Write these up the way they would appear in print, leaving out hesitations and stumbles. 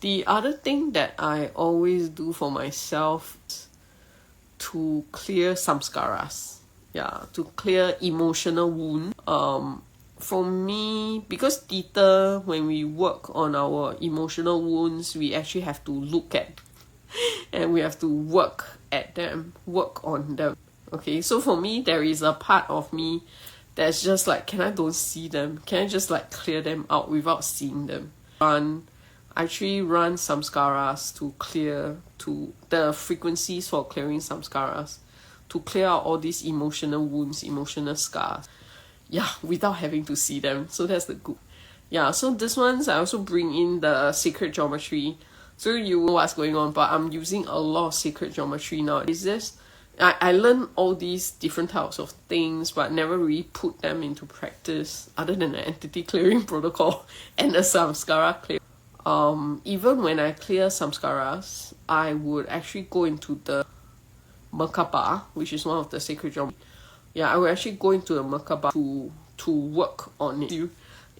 The other thing that I always do for myself is to clear samskaras. Yeah, to clear emotional wound. For me, because theta, when we work on our emotional wounds, we actually have to look at and we have to work at them, work on them. Okay, so for me, there is a part of me that's just like, can I don't see them? Can I just like clear them out without seeing them? I actually run samskaras to clear to the frequencies for clearing samskaras, to clear out all these emotional wounds, emotional scars. Yeah, without having to see them. So that's the good. Yeah, so this ones I also bring in the sacred geometry. So you know what's going on, but I'm using a lot of sacred geometry now. Is this? I learned all these different types of things, but never really put them into practice other than the entity clearing protocol and the samskara clear. Even when I clear samskaras, I would actually go into the Merkaba, which is one of the sacred geometry. Yeah, I will actually go into the Merkaba to work on it.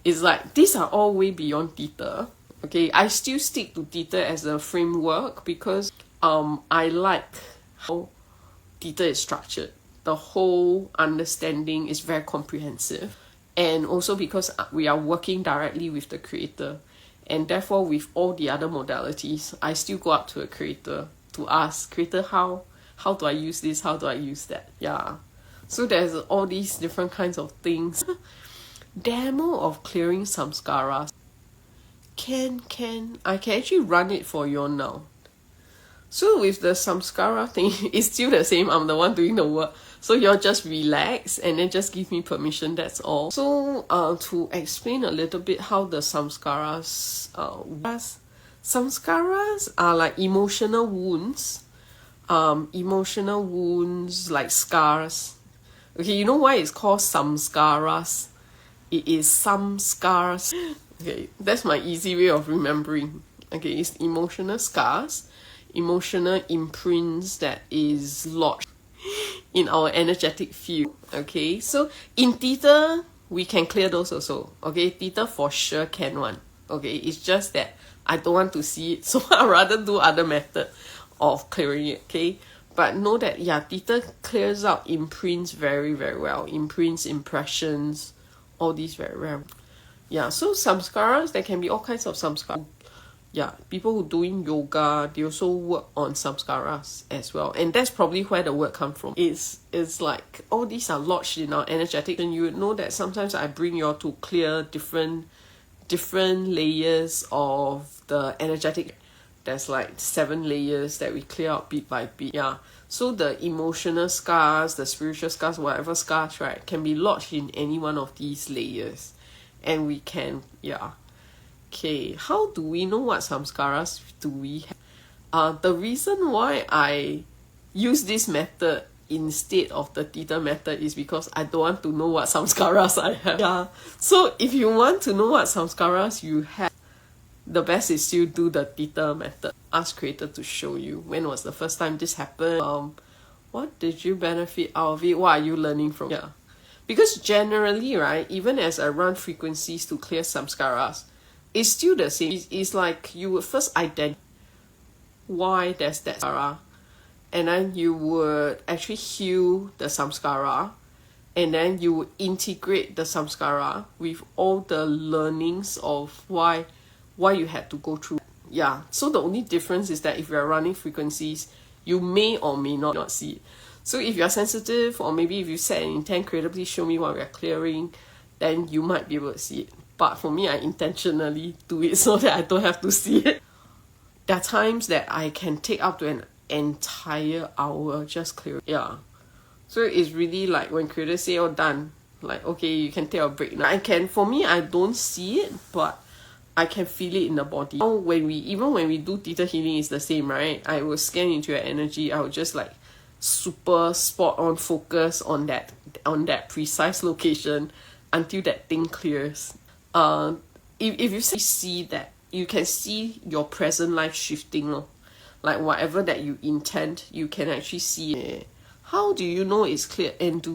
It's like, these are all way beyond theta. Okay, I still stick to theta as a framework because I like how theta is structured. The whole understanding is very comprehensive. And also because we are working directly with the creator. And therefore, with all the other modalities, I still go up to a creator to ask, creator, how do I use this? How do I use that? Yeah. So there's all these different kinds of things. Demo of clearing samskaras. I can actually run it for you now. So with the samskara thing, it's still the same. I'm the one doing the work. So you're just relax and then just give me permission, that's all. So to explain a little bit how the samskaras samskaras are like emotional wounds. Emotional wounds like scars. Okay, you know why it's called samskaras? It is samskaras. Okay, that's my easy way of remembering. Okay, it's emotional scars, emotional imprints that is lodged in our energetic field. Okay, so in theta, we can clear those also. Okay, theta for sure can one. Okay, it's just that I don't want to see it, so I'd rather do other method of clearing it. Okay, but know that, yeah, theta clears out imprints very, very well. Imprints, impressions, all these very well. Yeah, so samskaras, there can be all kinds of samskaras. Yeah, people who doing yoga, they also work on samskaras as well. And that's probably where the word comes from. It's like all these are lodged in our energetic. And you would know that sometimes I bring you all to clear different layers of the energetic. There's like 7 layers that we clear out bit by bit. Yeah. So the emotional scars, the spiritual scars, whatever scars, right, can be lodged in any one of these layers. And we can, yeah. Okay, how do we know what samskaras do we have? The reason why I use this method instead of the theta method is because I don't want to know what samskaras I have. Yeah. So if you want to know what samskaras you have, the best is still do the theta method. Ask creator to show you when was the first time this happened. What did you benefit out of it? What are you learning from? Yeah. Because generally, right, even as I run frequencies to clear samskaras, it's still the same. It's like you would first identify why there's that samskara, and then you would actually heal the samskara, and then you would integrate the samskara with all the learnings of why you had to go through. Yeah, so the only difference is that if you're running frequencies, you may or may not see it. So if you're sensitive, or maybe if you set an intent, creator, please show me what we're clearing, then you might be able to see it. But for me, I intentionally do it so that I don't have to see it. There are times that I can take up to an entire hour just clearing. Yeah. So it's really like when creators say, oh, done. Like, okay, you can take a break now. For me, I don't see it, but I can feel it in the body. Even when we do theta healing, it's the same, right? I will scan into your energy. I will just like super spot on focus on that precise location until that thing clears. If you see that, you can see your present life shifting, like whatever that you intend, you can actually see it. How do you know it's clear? And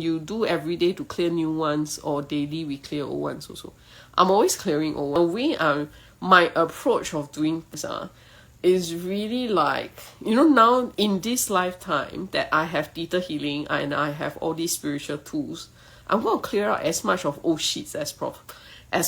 you do every day to clear new ones, or daily we clear old ones also? I'm always clearing old ones. The way I my approach of doing this is really like, now in this lifetime that I have theta healing and I have all these spiritual tools, I'm going to clear out as much of old shits as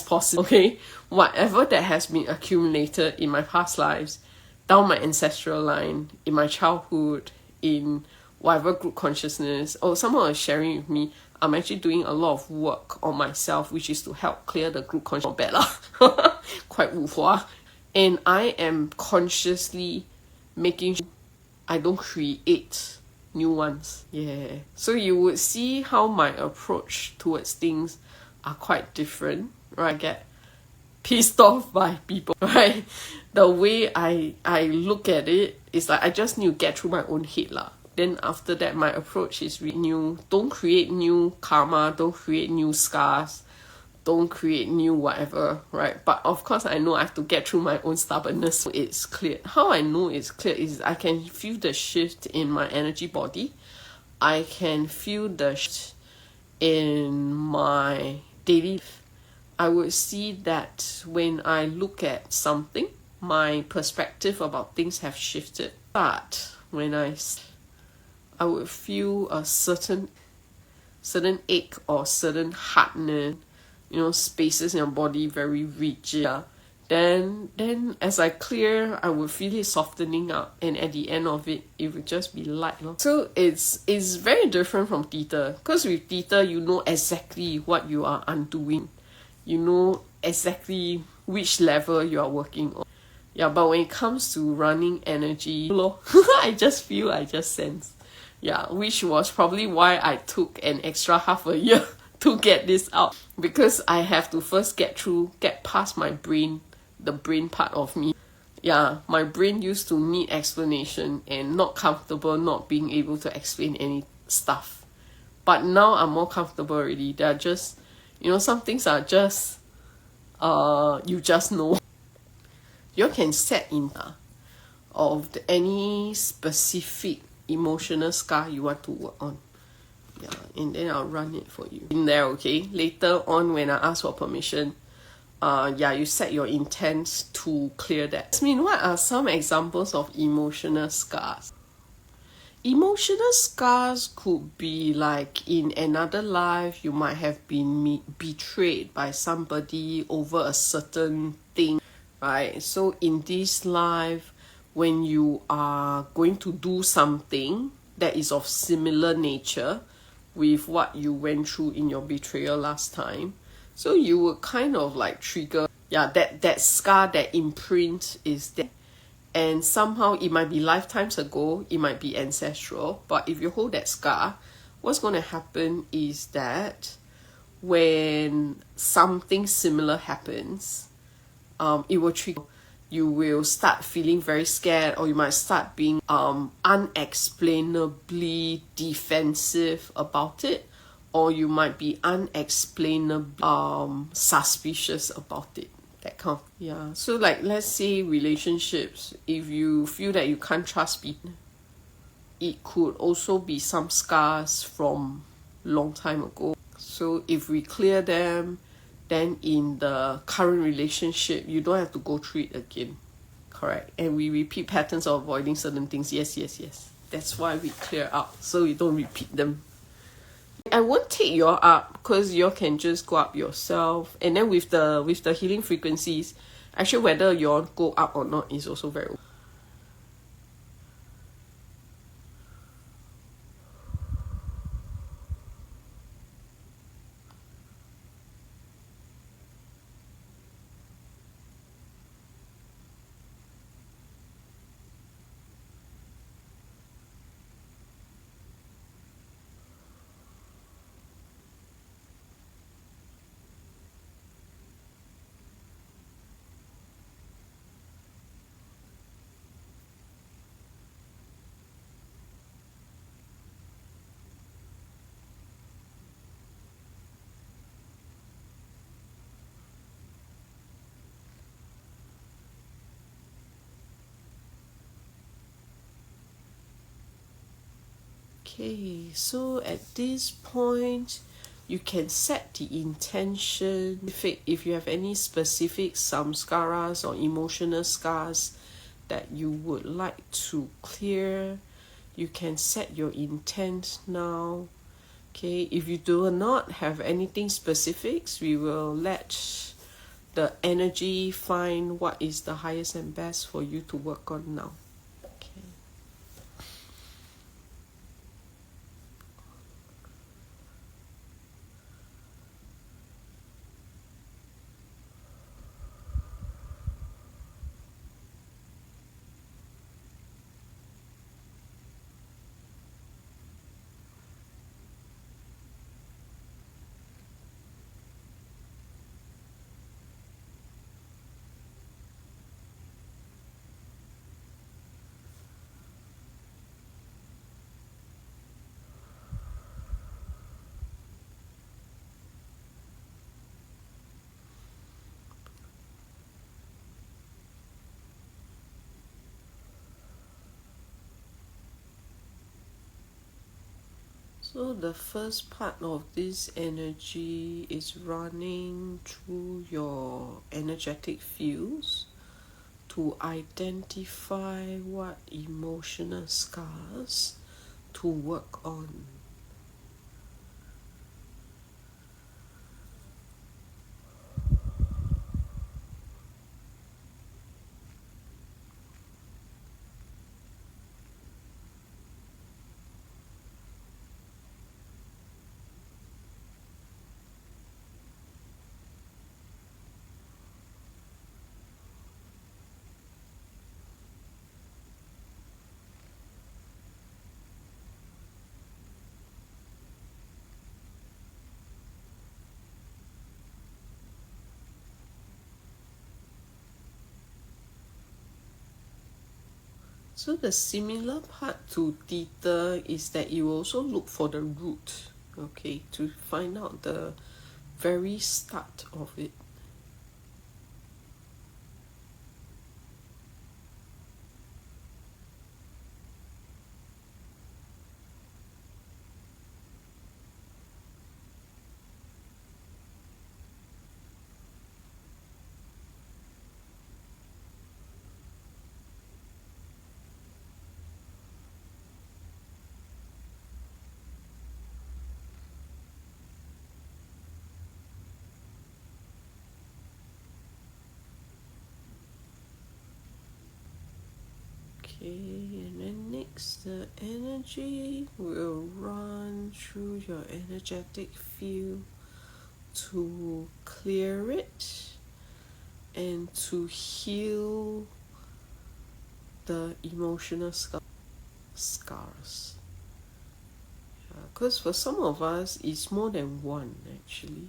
possible, okay? Whatever that has been accumulated in my past lives, down my ancestral line, in my childhood, in whatever group consciousness, or someone was sharing with me, I'm actually doing a lot of work on myself, which is to help clear the group consciousness. Not bad lah. Quite wuhua. And I am consciously making sure I don't create new ones. Yeah. So you would see how my approach towards things are quite different, right? I get pissed off by people, right? The way I look at it is like I just need to get through my own head lah. Then after that, my approach is really new. Don't create new karma. Don't create new scars. Don't create new whatever, right? But of course, I know I have to get through my own stubbornness so it's clear. How I know it's clear is I can feel the shift in my energy body. I can feel the shift in my daily life. I would see that when I look at something, my perspective about things have shifted. But when I would feel a certain ache or certain hardness, spaces in your body very rigid. Yeah. Then as I clear, I would feel it softening up, and at the end of it, it would just be light. So it's very different from theta, because with theta, you know exactly what you are undoing. You know exactly which level you are working on. Yeah, but when it comes to running energy, I just feel, I just sense. Yeah, which was probably why I took an extra half a year to get this out, because I have to first get past my brain, the brain part of me. Yeah, my brain used to need explanation and not comfortable not being able to explain any stuff. But now I'm more comfortable already. They're just, some things are just, you just know. You can set in of any specific emotional scar you want to work on. Yeah, and then I'll run it for you in there, okay? Later on, when I ask for permission, you set your intent to clear that. I mean, what are some examples of emotional scars? Emotional scars could be like in another life, you might have been betrayed by somebody over a certain thing, right? So in this life, when you are going to do something that is of similar nature with what you went through in your betrayal last time, so you would kind of like trigger, that scar, that imprint is there. And somehow it might be lifetimes ago, it might be ancestral, but if you hold that scar, what's going to happen is that when something similar happens, it will trigger. You will start feeling very scared, or you might start being unexplainably defensive about it, or you might be unexplainably suspicious about it. That kind of, so like, let's say relationships, if you feel that you can't trust people, it could also be some scars from long time ago. So if we clear them, then in the current relationship, you don't have to go through it again. Correct. And we repeat patterns of avoiding certain things. Yes. That's why we clear out, so you don't repeat them. I won't take you up, because you can just go up yourself. And then with the healing frequencies, actually whether you go up or not is also very okay. Okay, so at this point, you can set the intention. If you have any specific samskaras or emotional scars that you would like to clear, you can set your intent now. Okay, if you do not have anything specifics, we will let the energy find what is the highest and best for you to work on now. Okay. So the first part of this energy is running through your energetic fields to identify what emotional scars to work on. So the similar part to theta is that you also look for the root, okay, to find out the very start of it. Okay, and then next, the energy will run through your energetic field to clear it and to heal the emotional scars. Because for some of us, it's more than one actually.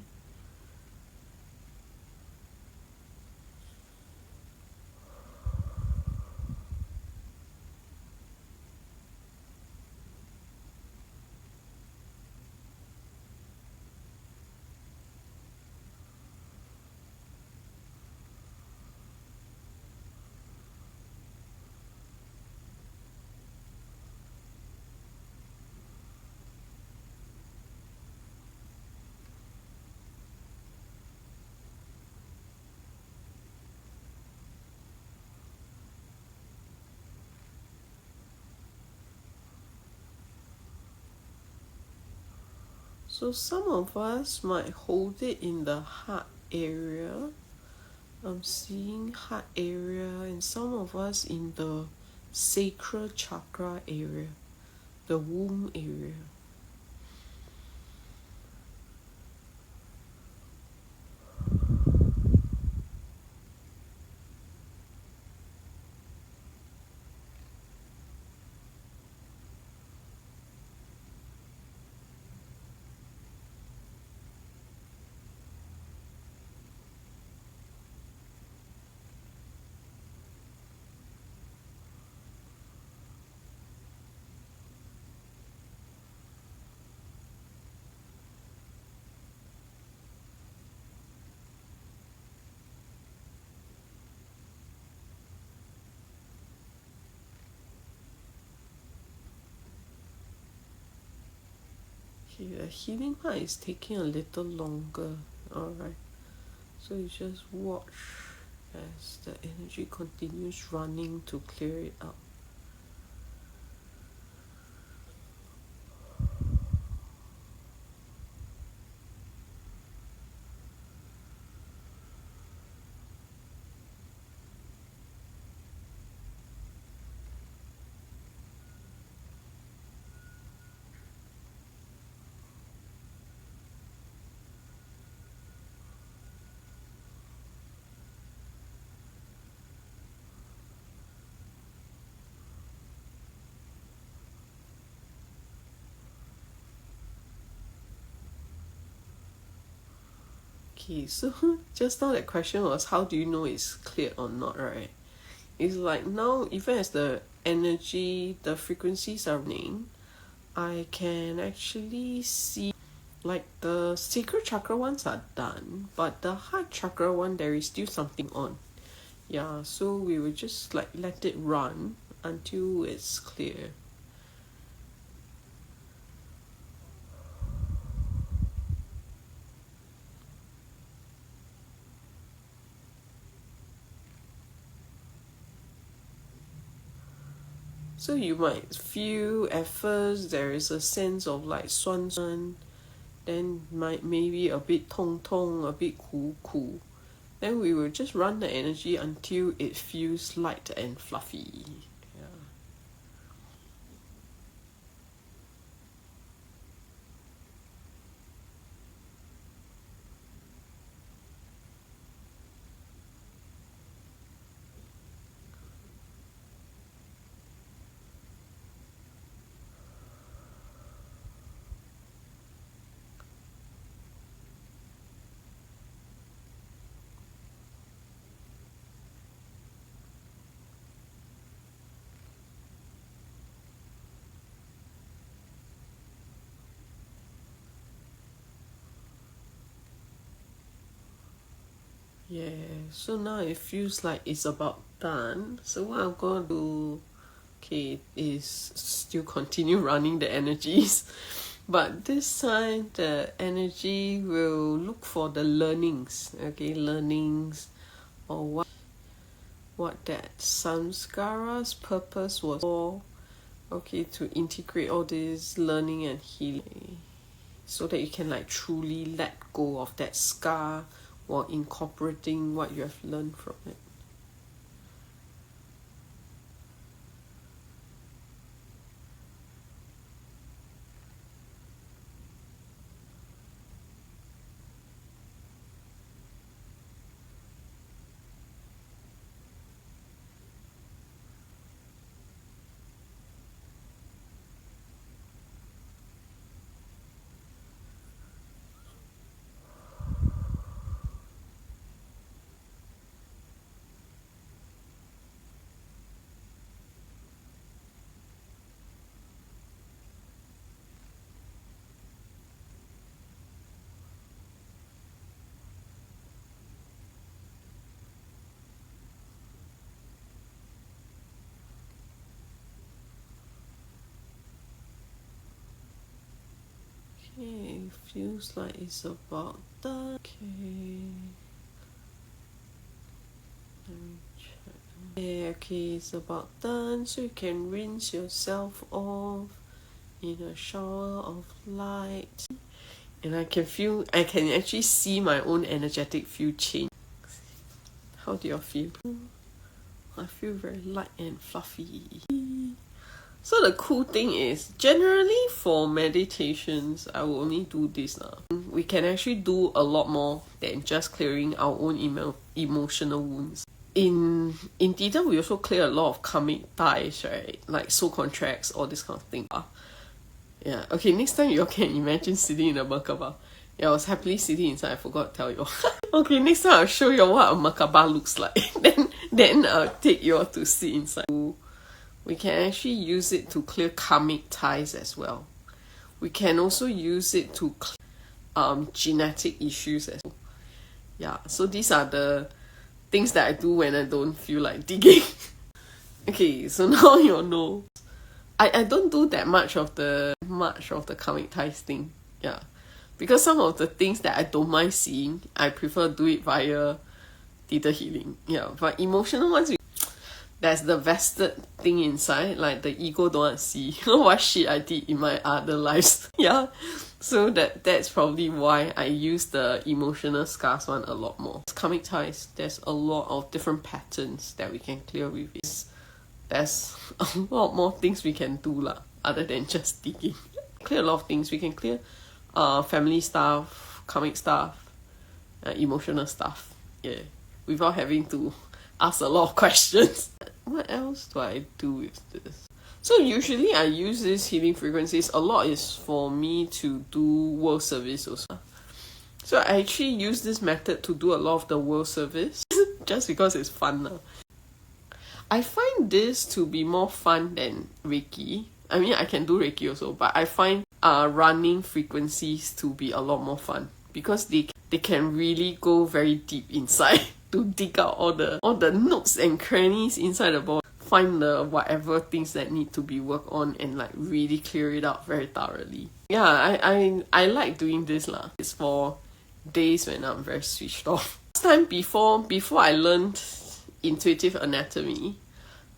So some of us might hold it in the heart area. I'm seeing heart area, and some of us in the sacral chakra area, the womb area. Okay, the healing part is taking a little longer. Alright. So you just watch as the energy continues running to clear it out. Okay, so just now that question was how do you know it's cleared or not, right? It's like now, even as the energy, the frequencies are running, I can actually see like the sacral chakra ones are done, but the heart chakra one, there is still something on. Yeah, so we will just like let it run until it's clear. So you might feel at first there is a sense of like 酸酸, then maybe a bit 痛痛, a bit 苦苦. Then we will just run the energy until it feels light and fluffy. Yeah. Yeah, so now it feels like it's about done. So what I'm gonna do, okay, is still continue running the energies. But this time the energy will look for the learnings, okay, learnings or what that Samskaras purpose was for, okay, to integrate all this learning and healing so that you can like truly let go of that scar while incorporating what you have learned from it. Okay, feels like it's about done. Okay. Let me check. Yeah, okay, it's about done. So you can rinse yourself off in a shower of light. And I can actually see my own energetic field change. How do you feel? I feel very light and fluffy. So the cool thing is, generally for meditations, I will only do this now. We can actually do a lot more than just clearing our own emotional wounds. In Theta, we also clear a lot of karmic ties, right? Like soul contracts, all this kind of thing. Yeah, okay, next time you all can imagine sitting in a Merkaba. Yeah, I was happily sitting inside, I forgot to tell you all. Okay, next time I'll show you what a Merkaba looks like. then I'll take you all to sit inside. We can actually use it to clear karmic ties as well. We can also use it to clear genetic issues as well. Yeah, so these are the things that I do when I don't feel like digging. Okay, so now you all know. I don't do that much of the karmic ties thing. Yeah. Because some of the things that I don't mind seeing, I prefer do it via theta healing. Yeah. But emotional ones, there's the vested thing inside, like the ego don't want to see what shit I did in my other lives. Yeah. So that's probably why I use the emotional scars one a lot more. Karmic ties, there's a lot of different patterns that we can clear with it. There's a lot more things we can do lah, other than just digging. Clear a lot of things. We can clear family stuff, karmic stuff, emotional stuff. Yeah. Without having to ask a lot of questions. What else do I do with this? So usually I use these healing frequencies. A lot is for me to do world service also. So I actually use this method to do a lot of the world service just because it's fun now. I find this to be more fun than Reiki. I mean, I can do Reiki also, but I find running frequencies to be a lot more fun because they can really go very deep inside to dig out all the nooks and crannies inside the body, find the whatever things that need to be worked on and like really clear it out very thoroughly. Yeah, I like doing this lah. It's for days when I'm very switched off. Last time before I learned intuitive anatomy,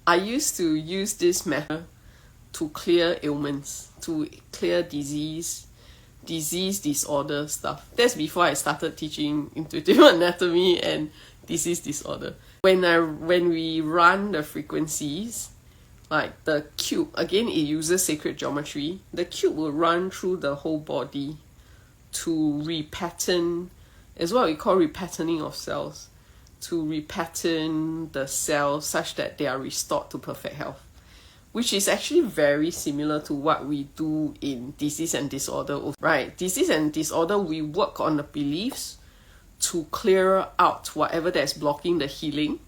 I used to use this method to clear ailments, to clear disorder stuff. That's before I started teaching intuitive anatomy and disease disorder. When we run the frequencies, like the cube, again it uses sacred geometry, the cube will run through the whole body to repattern, is what we call repatterning of cells, to repattern the cells such that they are restored to perfect health, which is actually very similar to what we do in disease and disorder. Right, disease and disorder, we work on the beliefs to clear out whatever that's blocking the healing.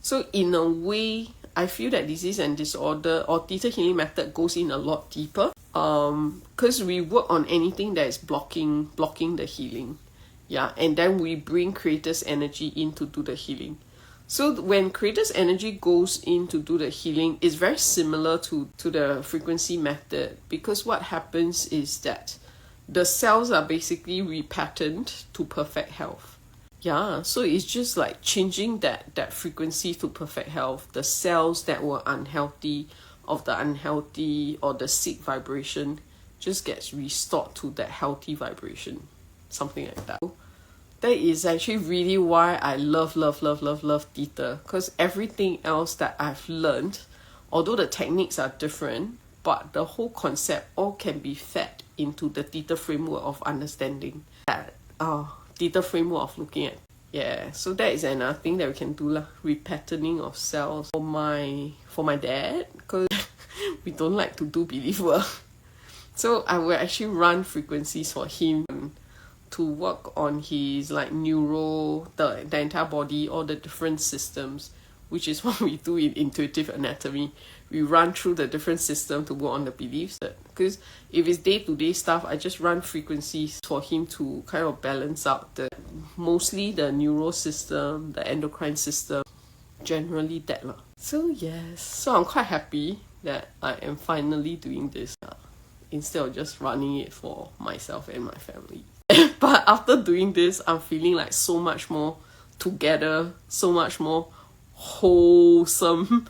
So in a way, I feel that disease and disorder or theta healing method goes in a lot deeper, because we work on anything that is blocking the healing. Yeah, and then we bring creator's energy in to do the healing. So when creator's energy goes in to do the healing, it's very similar to the frequency method, because what happens is that the cells are basically repatterned to perfect health. Yeah, so it's just like changing that frequency to perfect health. The cells that were unhealthy, of the unhealthy or the sick vibration, just gets restored to that healthy vibration. Something like that. That is actually really why I love theta, because everything else that I've learned, although the techniques are different, but the whole concept all can be fed into the theta framework of understanding. That theta framework of looking at. Yeah, so that is another thing that we can do lah. Repatterning of cells for my dad, because we don't like to do belief work. So I will actually run frequencies for him to work on his like the entire body, all the different systems, which is what we do in intuitive anatomy. We run through the different systems to work on the beliefs. Because if it's day-to-day stuff, I just run frequencies for him to kind of balance out mostly the neural system, the endocrine system, generally that lah. So yes, so I'm quite happy that I am finally doing this instead of just running it for myself and my family. But after doing this, I'm feeling like so much more together, so much more wholesome.